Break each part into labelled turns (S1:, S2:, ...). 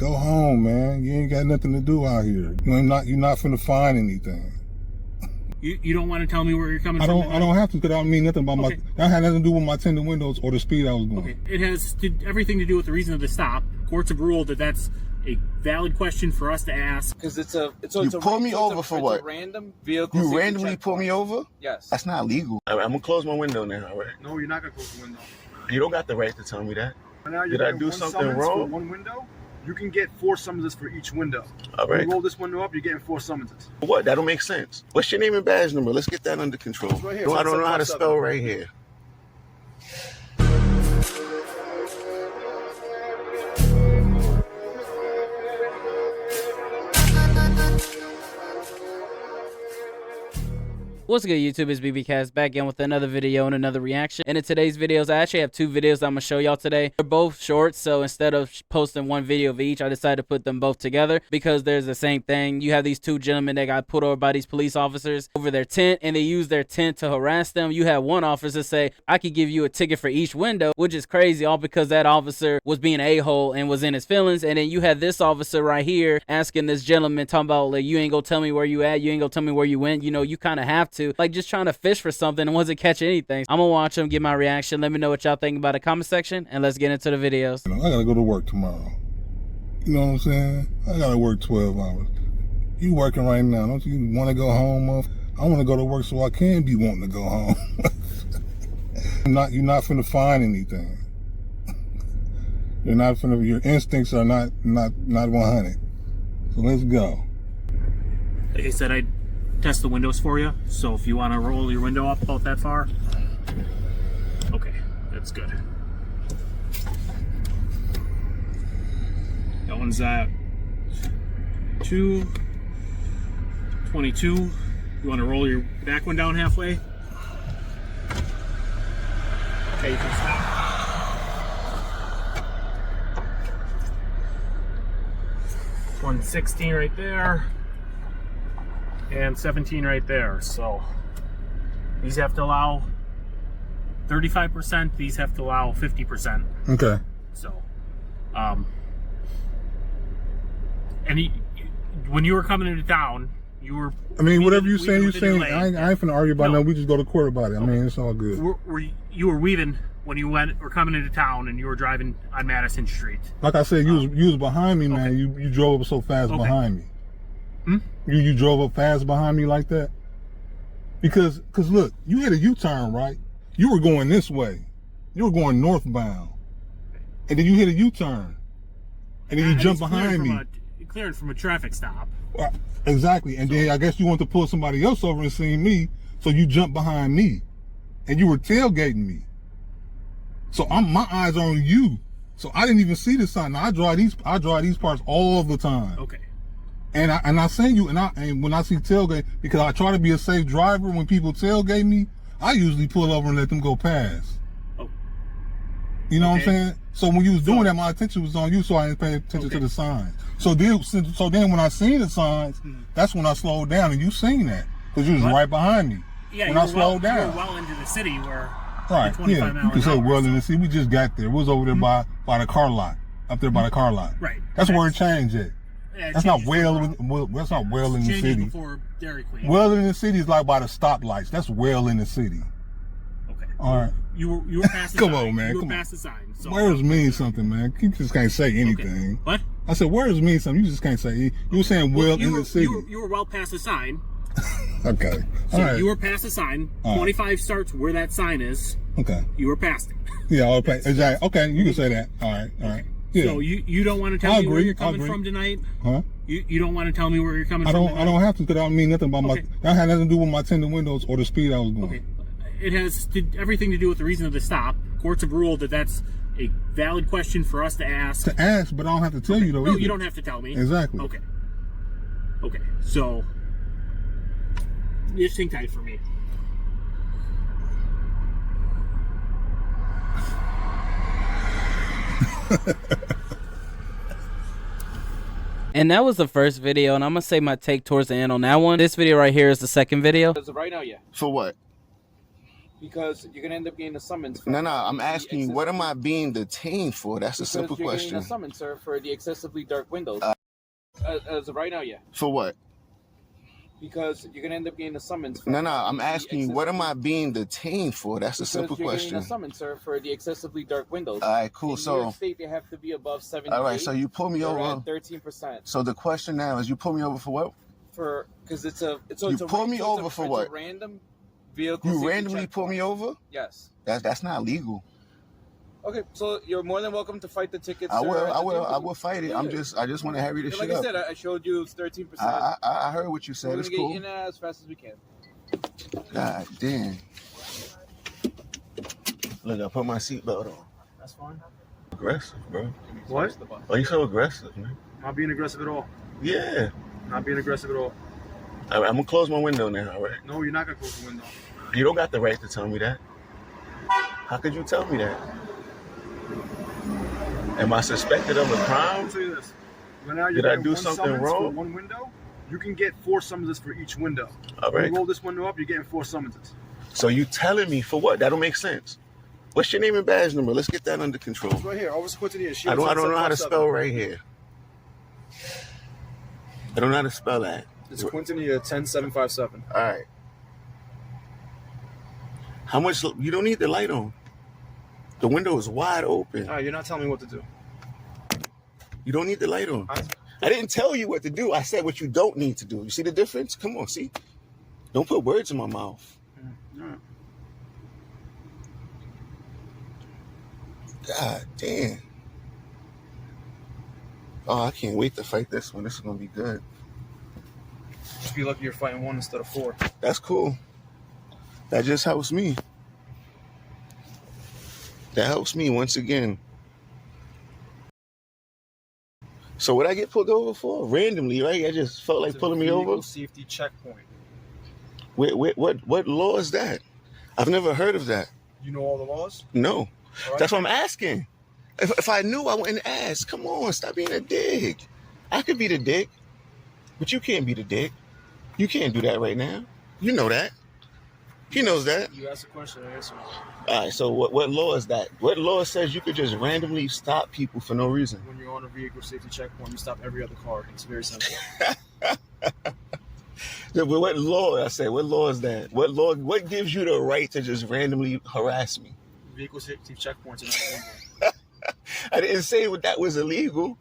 S1: Go home, man. You ain't got nothing to do out here. You're not finna find anything.
S2: You don't want to tell me where you're coming from?
S1: I don't have to, because I don't mean nothing about that had nothing to do with my tinted windows or the speed I was going.
S2: Okay, it has everything to do with the reason of the stop. Courts have ruled that that's a valid question for us to ask.
S3: Because
S4: you pull me over for what?
S3: Random vehicle.
S4: You randomly pull me over?
S3: Yes.
S4: That's not legal.
S5: I'm gonna close my window now, all right?
S6: No, you're not gonna close the window.
S5: You don't got the right to tell me that.
S6: Now
S5: Did I do something wrong?
S6: For one window, you can get 4 summonses for each window.
S5: All right.
S6: You roll this window up, you're getting 4 summonses.
S5: What? That don't make sense. What's your name and badge number? Let's get that under control.
S6: Right here.
S5: No, I don't know how to spell right here.
S7: What's good, YouTube? It's BBcast back again with another video and another reaction. And in today's videos, I actually have 2 videos that I'm gonna show y'all today. They're both short, so instead of posting one video of each, I decided to put them both together because there's the same thing. You have these 2 gentlemen that got put over by these police officers over their tent, and they use their tent to harass them. You have one officer say, I could give you a ticket for each window, which is crazy, all because that officer was being an a-hole and was in his feelings. And then you have this officer right here asking this gentleman, talking about, like, you ain't gonna tell me where you at, you ain't gonna tell me where you went. You know, you kind of have to. Like, just trying to fish for something and wasn't catching anything. I'm gonna watch them, get my reaction. Let me know what y'all think about the comment section, and let's get into the videos.
S1: I gotta go to work tomorrow. You know what I'm saying? I gotta work 12 hours. You working right now. Don't you want to go home? I want to go to work so I can be wanting to go home. You're not finna find anything. You're not finna. Your instincts are not 100. So let's go.
S2: Like I said, I test the windows for you, so if you want to roll your window up about that far. Okay, that's good. That one's at 222. You want to roll your back one down halfway? Okay, you can stop. 116 right there. And 17 right there. So these have to allow 35%. These have to allow 50%.
S1: Okay.
S2: So, and when you were coming into town, you were.
S1: I mean, whatever you saying, you saying. I ain't finna argue about
S2: no.
S1: We just go to court about it. I mean, it's all good.
S2: You were weaving when you were coming into town, and you were driving on Madison Street.
S1: Like I said, you was behind me, man. Okay. You drove up so fast behind me. You drove up fast behind me like that? Because look, you hit a U-turn, right? You were going this way. You were going northbound. And then you hit a U-turn. And then you jump behind me.
S2: Clearing from a traffic stop.
S1: Exactly. And then I guess you want to pull somebody else over and see me, so you jump behind me. And you were tailgating me. So my eyes are on you. So I didn't even see the sign. Now, I drive these parts all the time.
S2: Okay.
S1: And I seen you, and when I see tailgate, because I try to be a safe driver, when people tailgate me, I usually pull over and let them go past. Oh. You know what I'm saying? So when you was doing that, my attention was on you, so I didn't pay attention to the signs. So then when I seen the signs, that's when I slowed down, and you seen that, because you was right behind me.
S2: Yeah,
S1: when I slowed down.
S2: You were well into the city where.
S1: Right, yeah, you can say well in the city. We just got there. It was over there by the car lot, up there by the car lot.
S2: Right.
S1: That's where it changed at.
S2: Yeah,
S1: that's not well in the city.
S2: Before Dairy Queen.
S1: Well in the city is like by the stoplights. That's well in the city.
S2: Okay.
S1: All right.
S2: You were past the sign.
S1: Come on, man.
S2: You were past the sign. So
S1: words mean something, man. You just can't say anything.
S2: Okay. What? I
S1: said words mean something. You just can't say. You were saying well in the city.
S2: You were well past the sign.
S1: Okay.
S2: So
S1: all right.
S2: You were past the sign. 25 starts where that sign is.
S1: Okay.
S2: You were past it.
S1: Yeah. Okay. Exactly. Okay. You can say that. All right. All right. Yeah.
S2: So you don't want to tell me where you're coming from tonight?
S1: Huh?
S2: You don't want to tell me where you're coming from tonight?
S1: I don't have to, because I don't mean nothing about that had nothing to do with my tinted windows or the speed I was going.
S2: Okay. It has everything to do with the reason of the stop. Courts have ruled that that's a valid question for us to ask.
S1: To ask, but I don't have to tell you though.
S2: No,
S1: either.
S2: You don't have to tell me.
S1: Exactly.
S2: Okay. Okay. So just hang tight for me.
S7: And that was the first video, and I'm gonna say my take towards the end on that one. This video right here is the second video.
S3: As of right now, yeah.
S4: For what?
S3: Because you're gonna end up getting a summons.
S5: No, I'm asking you, what am I being detained for? That's a simple
S3: you're
S5: question.
S3: Getting a summons, sir, for the excessively dark windows. As of right now, yeah.
S5: For what?
S3: Because you're gonna end up getting a summons.
S5: No, I'm asking you, what am I being detained for? That's a simple
S3: you're
S5: question.
S3: Getting a summons, sir, for the excessively dark windows.
S5: All right, cool.
S3: In New York State, they have to be above 78.
S5: All right, so you pull me over.
S3: 13%.
S5: So the question now is, you pull me over for what?
S3: Because it's a
S5: pull me over for what?
S3: It's a random vehicle.
S5: You randomly pull me over?
S3: Yes.
S5: That's not legal.
S3: Okay, so you're more than welcome to fight the tickets.
S5: I will fight it.
S3: Yeah.
S5: I just want to hurry this shit up.
S3: Like I said, I showed you it's 13%.
S5: I heard what you said.
S3: We're
S5: it's
S3: gonna
S5: cool.
S3: get in as fast as we can.
S5: God damn. Look, I put my seatbelt on.
S3: That's fine.
S5: Aggressive, bro.
S6: What?
S5: Why you so aggressive, man?
S6: Not being aggressive at all.
S5: Yeah.
S6: Not being aggressive at all.
S5: All right, I'm gonna close my window now, all right?
S6: No, you're not gonna close the window.
S5: You don't got the right to tell me that. How could you tell me that? Am I suspected of a crime?
S6: I'll tell you this. Right now,
S5: Did I do something wrong?
S6: For one window, you can get 4 summonses for each window.
S5: All
S6: When
S5: right.
S6: you roll this window up, you're getting 4 summonses.
S5: So you telling me for what? That don't make sense. What's your name and badge number? Let's get that under control.
S6: It's right here. Officer Quintanilla.
S5: I don't know how to spell right here. I don't know how to spell that.
S6: It's Quintanilla 10757.
S5: All right. How much? You don't need the light on. The window is wide open.
S6: All right, you're not telling me what to do.
S5: You don't need the light on. I didn't tell you what to do. I said what you don't need to do. You see the difference? Come on, see? Don't put words in my mouth.
S6: All right.
S5: God damn. Oh, I can't wait to fight this one. This is going to be good.
S6: Just be lucky you're fighting 1 instead of 4.
S5: That's cool. That just helps me. That helps me once again. So what I get pulled over for? Randomly, right? I just felt like pulling me over.
S6: Safety checkpoint.
S5: What law is that? I've never heard of that.
S6: You know all the laws?
S5: No.
S6: Right.
S5: That's what I'm asking. If I knew, I wouldn't ask. Come on, stop being a dick. I could be the dick, but you can't be the dick. You can't do that right now. You know that. He knows that.
S6: You asked a question, I answered.
S5: All right, so what law is that? What law says you could just randomly stop people for no reason?
S6: When you're on a vehicle safety checkpoint, you stop every other car. It's very simple.
S5: What law? I said, what law is that? What law? What gives you the right to just randomly harass me?
S6: Vehicle safety checkpoints are not illegal.
S5: I didn't say that was illegal.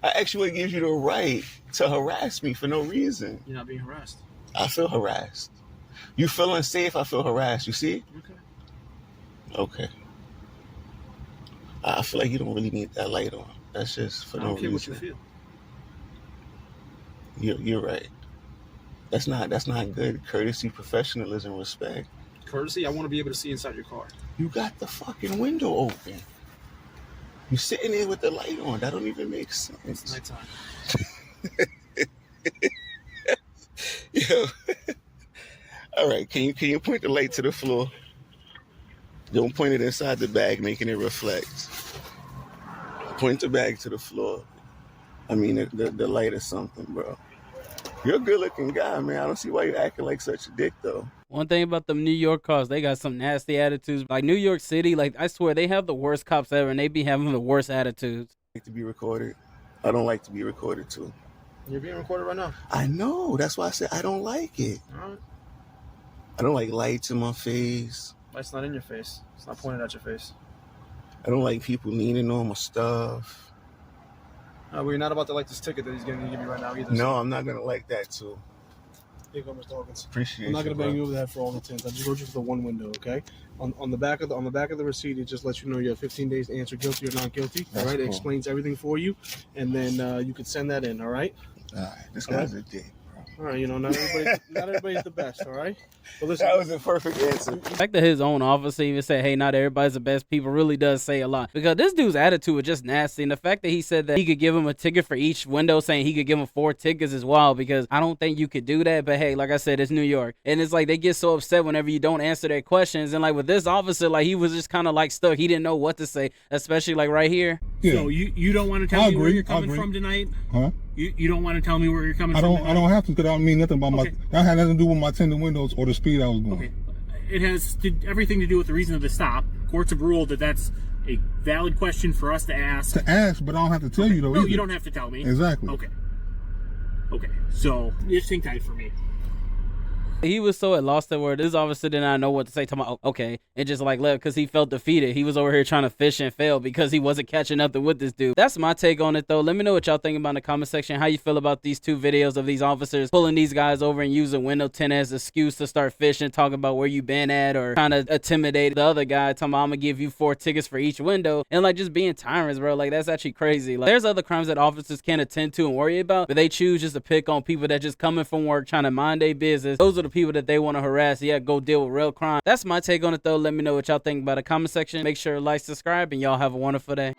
S5: I actually gives you the right to harass me for no reason.
S6: You're not being harassed.
S5: I feel harassed. You feel unsafe, I feel harassed. You see? Okay. I feel like you don't really need that light on. That's just for no reason. I don't care what you feel. You're right. That's not good. Courtesy, professionalism, respect.
S6: Courtesy? I want to be able to see inside your car.
S5: You got the fucking window open. You sitting there with the light on. That don't even make sense.
S6: It's nighttime.
S5: Yo. All right, can you point the light to the floor? Don't point it inside the bag, making it reflect. Point the bag to the floor. I mean, the light is something, bro. You're a good-looking guy, man. I don't see why you're acting like such a dick, though.
S7: One thing about them New York cars, they got some nasty attitudes. Like New York City, like I swear, they have the worst cops ever, and they be having the worst attitudes.
S5: I like to be recorded. I don't like to be recorded, too.
S6: You're being recorded right now.
S5: I know. That's why I said I don't like it.
S6: All right.
S5: I don't like lights in my face.
S6: Light's not in your face. It's not pointed at your face.
S5: I don't like people leaning on my stuff.
S6: Well, you're not about to like this ticket that he's going to give you right now either.
S5: No, I'm not going to like that, too.
S6: Here you go, Mr. Hawkins.
S5: Appreciate
S6: I'm not going
S5: you,
S6: to bang
S5: bro.
S6: you over that for all the tins. I just wrote you for the one window, okay? On the back of the receipt, it just lets you know you have 15 days to answer guilty or not guilty.
S5: That's
S6: all right,
S5: cool.
S6: It explains everything for you, and then you could send that in. All right.
S5: All right, this guy's a dick, bro.
S6: All right, you know, not everybody's the best. All right. But listen,
S5: That was a perfect answer.
S7: The fact that his own officer even said, hey, not everybody's the best people really does say a lot. Because this dude's attitude was just nasty. And the fact that he said that he could give him a ticket for each window, saying he could give him 4 tickets is wild. Because I don't think you could do that. But hey, like I said, it's New York. And it's like they get so upset whenever you don't answer their questions. And like with this officer, like he was just kind of like stuck. He didn't know what to say, especially like right here.
S1: Yeah.
S2: So you don't want to tell me where you're coming from tonight?
S1: Huh?
S2: You don't want to tell me where you're coming from tonight?
S1: I don't have to, because I don't mean nothing about
S2: Okay.
S1: that had nothing to do with my tinted windows or the speed I was going.
S2: Okay. it has everything to do with the reason of the stop. Courts have ruled that that's a valid question for us to ask.
S1: But I don't have to tell you though.
S2: No,
S1: either.
S2: you don't have to tell me.
S1: Exactly.
S2: Okay. Okay. So just hang tight for me.
S7: He was so at lost at word. This officer did not know what to say. Talking about, okay, and just like left because he felt defeated. He was over here trying to fish and fail because he wasn't catching up with this dude. That's my take on it, though. Let me know what y'all think about in the comment section. How you feel about these two videos of these officers pulling these guys over and using window tint as an excuse to start fishing, talking about where you been at, or trying to intimidate the other guy, talking about I'm gonna give you 4 tickets for each window, and like just being tyrants, bro. Like that's actually crazy. Like there's other crimes that officers can't attend to and worry about, but they choose just to pick on people that just coming from work trying to mind their business. Those are the people that they want to harass. Yeah, go deal with real crime. That's my take on it, though. Let me know what y'all think about it in the comment section. Make sure to like, subscribe, and y'all have a wonderful day.